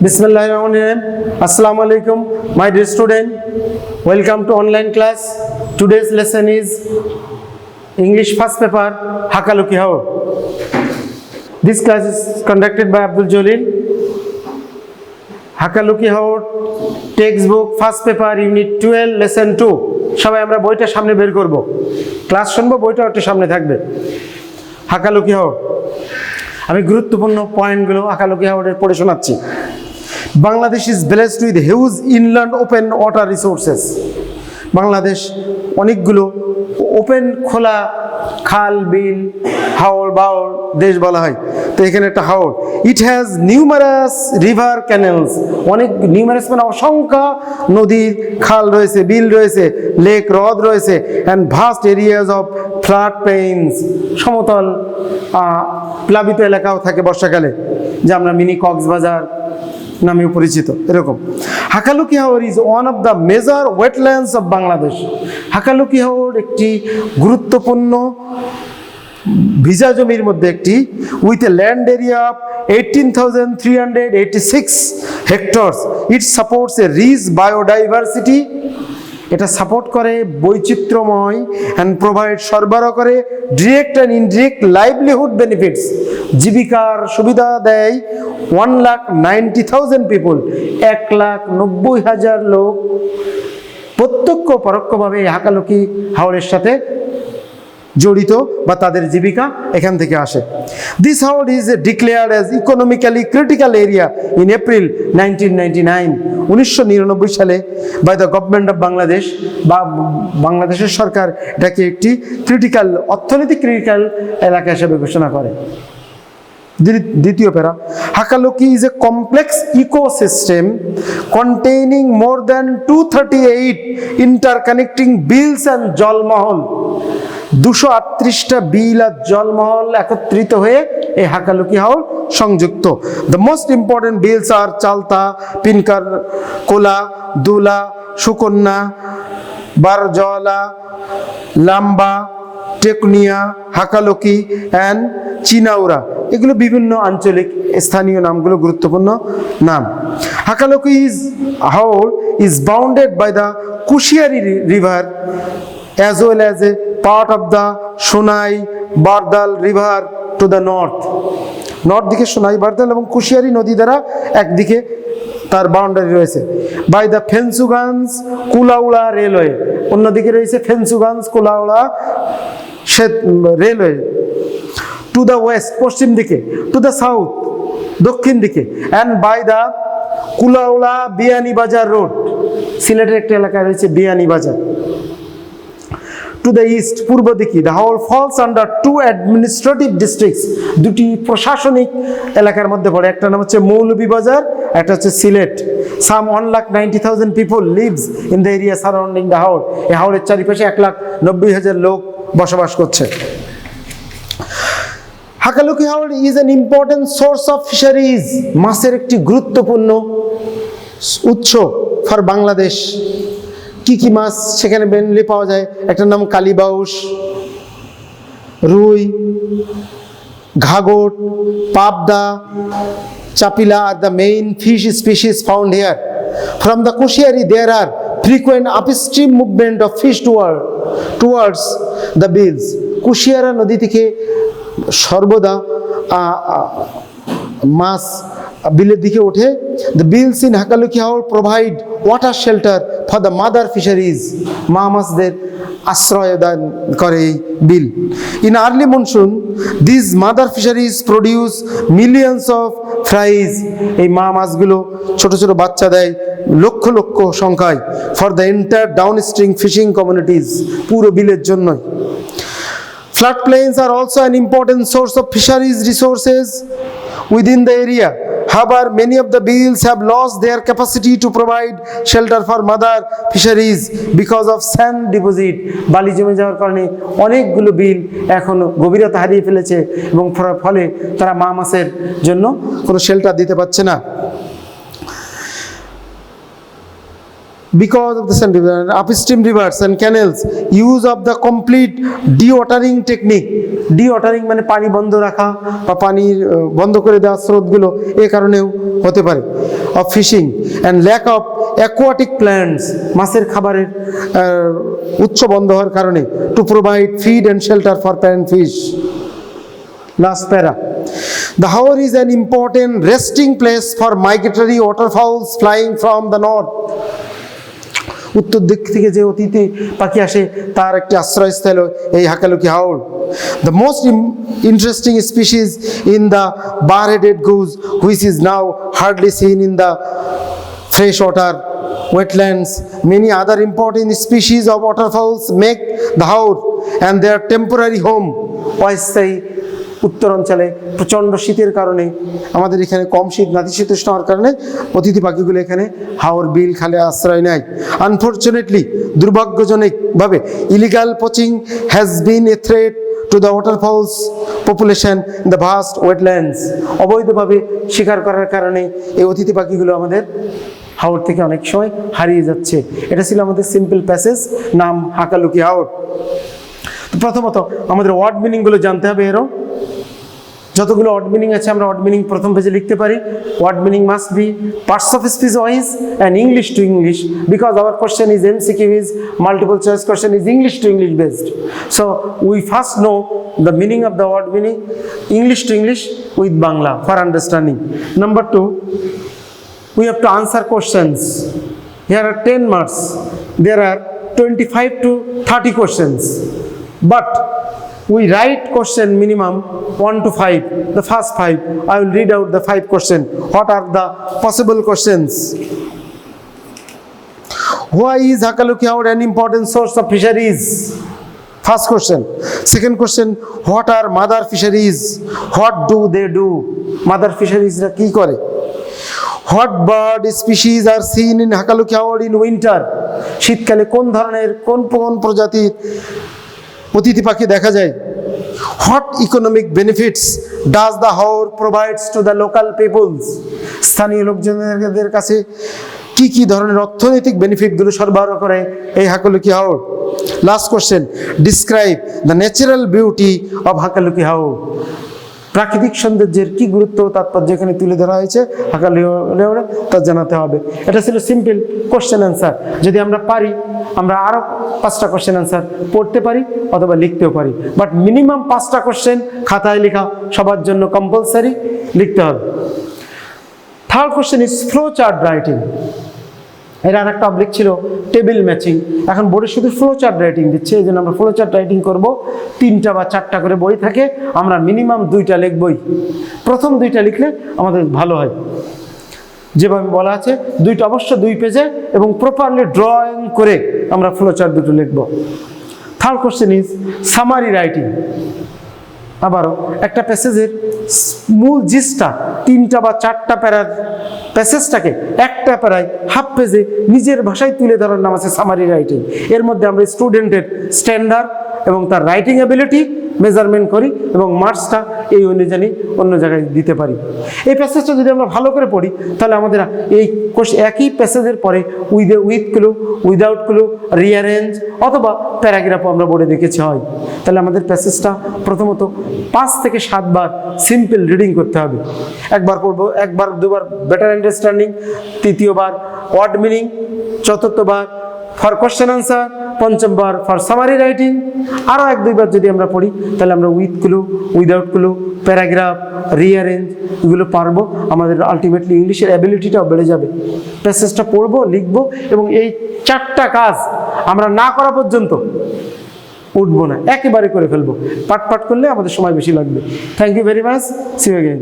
Bismillahirrahmanirrahim. Assalamu alaikum, my dear student. Welcome to online class. Today's lesson is English first paper, Hakaluki Haur. This class is conducted by Abdul Jalil. Hakaluki Haur, textbook, first paper, unit 12, lesson 2. সবাই আমরা বইটা সামনে বের করব। Class শুনবো, বইটা একটু সামনে থাকবে। হাকালুকি হাওর। আমি গুরুত্বপূর্ণ পয়েন্টগুলো হাকালুকি হাওরের পড়ে শোনাচ্ছি। Bangladesh is blessed with huge inland open water resources. Bangladesh অনেকগুলো ওপেন খোলা খাল বিল হাওর বাওর দেশ বলা হয়, তো এখানে একটা হাওর। It has numerous river canals, অনেক নিউমারাস মানে অসংখ্য নদীর খাল রয়েছে, বিল রয়েছে, লেক হ্রদ রয়েছে, and vast areas of flood plains, সমতল প্লাবিত এলাকাও থাকে বর্ষাকালে, যা আমরা মিনি কক্সবাজার নামেও পরিচিত এরকম। Hakaluki Haor is one of the major wetlands of Bangladesh. Hakaluki Haor একটি গুরুত্বপূর্ণ ভিজা জমির মধ্যে একটি, with a land area of 18,386 hectares. It supports a rich biodiversity, এটা সাপোর্ট করে বৈচিত্র্যময় অ্যান্ড প্রোভাইড সরবরাহ করে direct and indirect livelihood benefits, জীবিকার সুবিধা দেয় 1,90,000 পিপল, 1,90,000 লোক প্রত্যক্ষ পরোক্ষভাবে হাকালুকি হাওরের সাথে জড়িত বা তাদের জীবিকা এখান থেকে আসে। This Haor is declared as economically critical area in April 1999, 1999 সালে by the government of Bangladesh, বা বাংলাদেশের সরকার এটাকে একটি ক্রিটিক্যাল, অর্থনৈতিক ক্রিটিক্যাল এলাকা হিসেবে ঘোষণা করে। দ্বিতীয় para, Hakaluki is a complex ecosystem containing more than 238 interconnecting beels and jalmahal. 238টা বিল আর জলমহল একত্রিত হয়ে এই হাকালুকি হাওর সংযুক্ত। The most important beels are চালতা, পিনকার, কোলা, দুলা, সুকন্যা, বারজলা, লাম্বা, টেকনিয়া, হাকালুকি অ্যান্ড চিনাউরা, এগুলো বিভিন্ন আঞ্চলিক স্থানীয় নামগুলো, গুরুত্বপূর্ণ নাম। Hakaluki Haor is bounded by the Kushiyari river as well as a part of the Sonai Bardal river to the north. North দিকে সোনাই বারদাল এবং কুশিয়ারি নদী দ্বারা একদিকে তার বাউন্ডারি রয়েছে। By the Fenchuganj Kulaura railway, অন্যদিকে রয়েছে Fenchuganj Kulaura railway. To the west, পশ্চিম দিকে, টু দ্য সাউথ, দক্ষিণ দিকে, and by the Kulaura Beanibazar road, সিলেটের একটা এলাকায় রয়েছে বিয়ানীবাজার। টু দ্য ইস্ট, পূর্ব দিকে, the Haor false under 2 administrative districts, দুটি প্রশাসনিক এলাকার মধ্যে পড়ে, একটা নাম হচ্ছে মৌলভীবাজার, একটা হচ্ছে সিলেট। সাম 1,90,000 people lives in the area surrounding the হাওর। এই হাওরের চারিপাশে 1,90,000 লোক বসবাস করছে। Hakaluki Haor is an important source of fisheries, মাছের একটি গুরুত্বপূর্ণ উৎস ফর বাংলাদেশ। কি কি মাছ সেখানে মেনলি পাওয়া যায়? একটার নাম কালীবাউস, rui, ghagor, pabda, chapila are the main fish species found here. From the Kushiyari there are frequent upstream movement of fish towards the beels. Kushiyara নদী থেকে সর্বদা মাছ বিলের দিকে ওঠে। The beans in Hakaluki Haor provide water shelter for the mother fisheries, মা মাছদের আশ্রয় দান করে এই বিল। In early monsoon this mother fisheries produce millions of fries, এই মা মাছগুলো ছোট ছোট বাচ্চা দেয় লক্ষ লক্ষ সংখ্যায়, for the entire downstream fishing communities, পুরো বিলের জন্যই। Flood plains are also an important source of fisheries resources within the area. However, many of the bills have lost their capacity to provide shelter for mother fisheries because of sand deposit. বালি জমে যাওয়ার কারণে অনেকগুলো বিল এখন গভীরতা হারিয়ে ফেলেছে এবং ফলে তারা মা মাছের জন্য কোনো শেল্টার দিতে পারছে না। because of the sand river, upstream rivers and canals, use of the complete dewatering technique. Dewatering মানে পানি বন্ধ রাখা বা পানি বন্ধ করে দেওয়া স্রোতগুলো এই কারণেও হতে পারে। of fishing and lack of aquatic plants, মাছের খাবারের উৎস বন্ধ হওয়ার কারণে, to provide feed and shelter for parent fish. Last para. The Haor is an important resting place for migratory waterfowls flying from the north. উত্তর দিক থেকে যে অতিথি পাখি আসে তার একটি আশ্রয়স্থল এই হাকালুকি হাওর। The most interesting species in the bar-headed goose, which is now hardly seen in the freshwater wetlands. Many other important species of waterfowls make the haor and their temporary home. অস্থায়ী উত্তর অঞ্চলে প্রচণ্ড শীতের কারণে, আমাদের এখানে কম শীত, নাতিশীতোষ্ণ হওয়ার কারণে অতিথি পাখিগুলো এখানে হাওর, বিল, খালে আশ্রয় নেয়। আনফর্চুনেটলি, দুর্ভাগ্যজনকভাবে, illegal poaching has been a threat to the waterfowls population in the vast wetlands. অবৈধভাবে শিকার করার কারণে এই অতিথি পাখিগুলো আমাদের হাওর থেকে অনেক সময় হারিয়ে যাচ্ছে। এটা ছিল আমাদের সিম্পল প্যাসেজ, নাম হাকালুকি হাওর। প্রথমত আমাদের ওয়ার্ড মিনিংগুলো জানতে হবে। এরও যতগুলো ওয়ার্ড মিনিং আছে আমরা ওয়ার্ড মিনিং প্রথম পেজে লিখতে পারি। Word meaning must be parts of speech wise and English to English, because our question is MCQ, is multiple choice question, is English to English based. So we first know the meaning of the word meaning English to English with Bangla for understanding. Number 2, we have to answer questions. Here are 10 marks. There are 25 to 30 questions. But we write question minimum 1 to 5. The first 5, I will read out the 5 questions. What are the possible questions? Why is Hakaluki Haor an important source of fisheries? First question. Second question, what are mother fisheries? What do they do? Mother fisheries ra ki kore? What bird species are seen in Hakaluki Haor in winter? শীতকালে কোন ধরনের কোন প্রজাতির অতিথি পাখি দেখা যায়? What economic benefits does the Haor provides to the local peoples? স্থানীয় লোকজনদের কাছে কি কি ধরনের অর্থনৈতিক বেনিফিটগুলো সরবরাহ করে এই হাকালুকি হাওর? Last question, describe the natural beauty of Hakaluki হাওর। প্রাকৃতিক সৌন্দর্যের কি গুরুত্ব তাৎপর্য এখানে তুলে ধরা হয়েছে হাকালুকি হাওরে তা জানাতে হবে। এটা ছিল সিম্পল কোশ্চেন অ্যান্সার। যদি আমরা পারি আমরা আরও 5টা কোশ্চেন অ্যান্সার পড়তে পারি অথবা লিখতেও পারি, বাট মিনিমাম 5টা কোশ্চেন খাতায় লেখা সবার জন্য কম্পালসারি লিখতে হবে। Third question is flow chart writing. এর আর একটা অবলিক ছিল টেবিল ম্যাচিং। এখন বোর্ডে শুধু ফ্লো চার্ট রাইটিং দিচ্ছে, এই জন্য আমরা ফ্লো চার্ট রাইটিং করবো। 3টা বা 4টা করে বই থাকে, আমরা মিনিমাম 2টা লিখবই। প্রথম 2টা লিখলে আমাদের ভালো হয়। যেভাবে বলা আছে 2টা অবশ্য 2 পেজে এবং প্রপারলি ড্রয়িং করে আমরা ফ্লো চার্ট দুটো লিখবো। Third question is summary writing. আবারও একটা প্যাসেজের মূল জিসটা 3টা বা 4টা প্যারার প্যাসেজটাকে একটা প্যারায় হাফ পেজে নিজের ভাষায় তুলে ধরার নাম আছে সামারি রাইটিং। এর মধ্যে আমরা স্টুডেন্টের স্ট্যান্ডার্ড এবং তার রাইটিং অ্যাবিলিটি মেজারমেন্ট করি এবং মার্কসটা এই অনুযায়ী অন্য জায়গায় দিতে পারি। এই প্যাসেজটা যদি আমরা ভালো করে পড়ি তাহলে আমাদের এই একই প্যাসেজের পরে with clue, without clue, rearrange অথবা প্যারাগ্রাফও আমরা বোর্ডে দেখেছি হয়। তাহলে আমাদের প্যাসেজটা প্রথমত 5 থেকে 7 বার সিম্পল রিডিং করতে হবে। একবার পড়বো, একবার দুবার বেটার আন্ডারস্ট্যান্ডিং, তৃতীয়বার ওয়ার্ড মিনিং, চতুর্থবার ফর কোশ্চেন আনসার, পঞ্চমবার ফর সামারি রাইটিং। আরও 1-2 বার যদি আমরা পড়ি তাহলে আমরা with clue, without clue, paragraph, rearrange এগুলো পারবো। আমাদের আলটিমেটলি ইংলিশের অ্যাবিলিটিটাও বেড়ে যাবে। প্যাসেজটা পড়বো, লিখবো এবং এই 4টা কাজ আমরা না করা পর্যন্ত উঠবো না, একেবারে করে ফেলবো। পাট করলে আমাদের সময় বেশি লাগবে। Thank you very much, see you again.